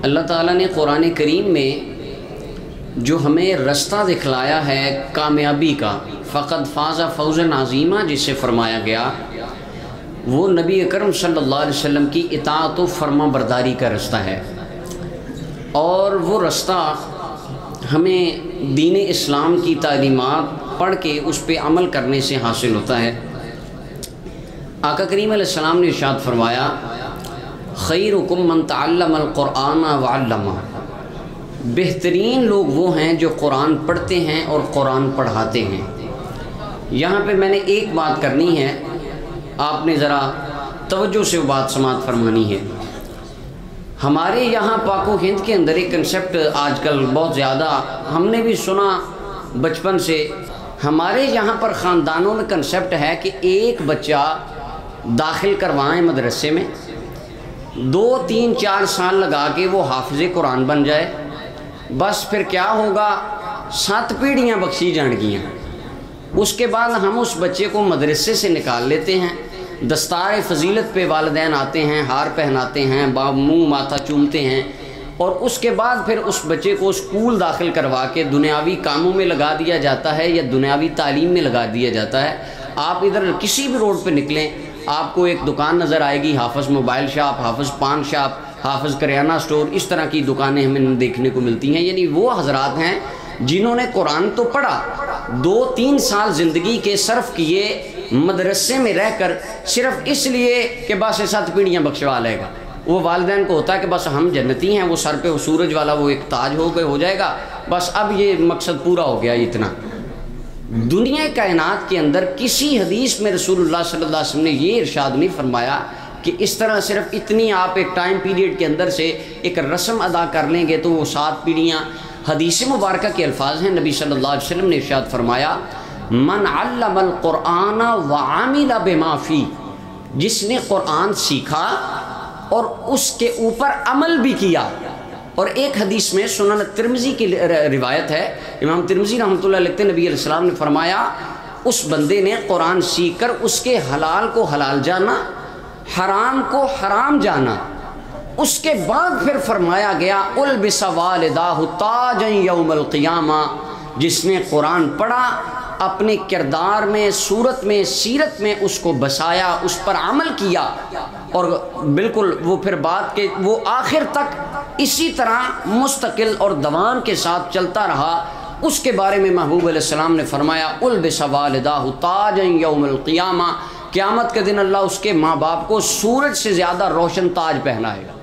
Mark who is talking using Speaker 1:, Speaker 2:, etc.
Speaker 1: अल्लाह ताला ने कुरान करीम में जो हमें रास्ता दिखलाया है कामयाबी का, फ़क़द फ़ाज़ा फ़ौज़न अज़ीमा जिससे फ़रमाया गया, वो नबी अकरम सल्लल्लाहु अलैहि वसल्लम की इताअत व फर्मा बरदारी का रास्ता है। और वो रास्ता हमें दीन इस्लाम की तालीमात पढ़ के उस पर अमल करने से हासिल होता है। आका करीम अलैहिस्सलाम ने इरशाद फरमाया, खैरुकुम मन तअल्लमल कुरआन व अल्लमा, बेहतरीन लोग वो हैं जो कुरान पढ़ते हैं और कुरान पढ़ाते हैं। यहाँ पे मैंने एक बात करनी है, आपने ज़रा तवज्जो से वो बात समात फरमानी है। हमारे यहाँ पाको हिंद के अंदर एक कंसेप्ट आजकल बहुत ज़्यादा हमने भी सुना बचपन से। हमारे यहाँ पर ख़ानदानों में कंसेप्ट है कि एक बच्चा दाखिल करवाएं मदरसे में, 2, 3, 4 साल लगा के वो हाफिज़े कुरान बन जाए, बस फिर क्या होगा, 7 पीढ़ियाँ बख्शी जाएंगियाँ। उसके बाद हम उस बच्चे को मदरसे से निकाल लेते हैं, दस्तार फजीलत पे वालिदैन आते हैं, हार पहनाते हैं, मुँह माथा चूमते हैं, और उसके बाद फिर उस बच्चे को स्कूल दाखिल करवा के दुनियावी कामों में लगा दिया जाता है या दुनियावी तालीम में लगा दिया जाता है। आप इधर किसी भी रोड पे निकलें, आपको एक दुकान नज़र आएगी, हाफिज़ मोबाइल शॉप, हाफिज़ पान शॉप, हाफिज़ करियाना स्टोर, इस तरह की दुकानें हमें देखने को मिलती हैं। यानी वो हजरात हैं जिन्होंने कुरान तो पढ़ा, 2-3 साल ज़िंदगी के सर्फ किए मदरसे में रहकर सिर्फ इसलिए कि बस 7 पीढ़ियाँ बख्शवा लेगा। वो वालिदैन को होता है कि बस हम जन्नती हैं, वो सर पे वो सूरज वाला वो एक ताज हो जाएगा, बस अब ये मकसद पूरा हो गया। इतना दुनिया कायनात के अंदर किसी हदीस में रसूलुल्लाह सल्लल्लाहु अलैहि वसल्लम ने ये इरशाद नहीं फरमाया कि इस तरह सिर्फ इतनी आप एक टाइम पीरियड के अंदर से एक रस्म अदा कर लेंगे तो वो 7 पीढ़ियाँ। हदीस मुबारक के अल्फाज हैं, नबी सल्लल्लाहु अलैहि वसल्लम ने इरशाद फरमाया, मन अल्लमल कुरआन व आमिला बिमा फी, जिसने कुरान सीखा और उसके ऊपर अमल भी किया। और एक हदीस में सुनन तिरमिज़ी की रिवायत है, इमाम तिरमिज़ी रहमतुल्लाह लिखते हैं, नबी अलैहि सलाम ने फरमाया, उस बंदे ने कुरान सीख कर उसके हलाल को हलाल जाना, हराम को हराम जाना। उसके बाद फिर फरमाया गया, उल्बिसा वालिदाहु ताजन यौमल क़ियामा, जिसने कुरान पढ़ा, अपने किरदार में, सूरत में, सीरत में उसको बसाया, उस पर अमल किया, और बिल्कुल वो फिर बात के वो आखिर तक इसी तरह मुस्तकिल और दवाम के साथ चलता रहा। उसके बारे में महबूब अलैहिस्सलाम ने फरमाया, उल्बिसा वालिदाहु ताजन यौमल क़ियामा, क़यामत के दिन अल्लाह उसके माँ बाप को सूरज से ज़्यादा रोशन ताज पहनाएगा।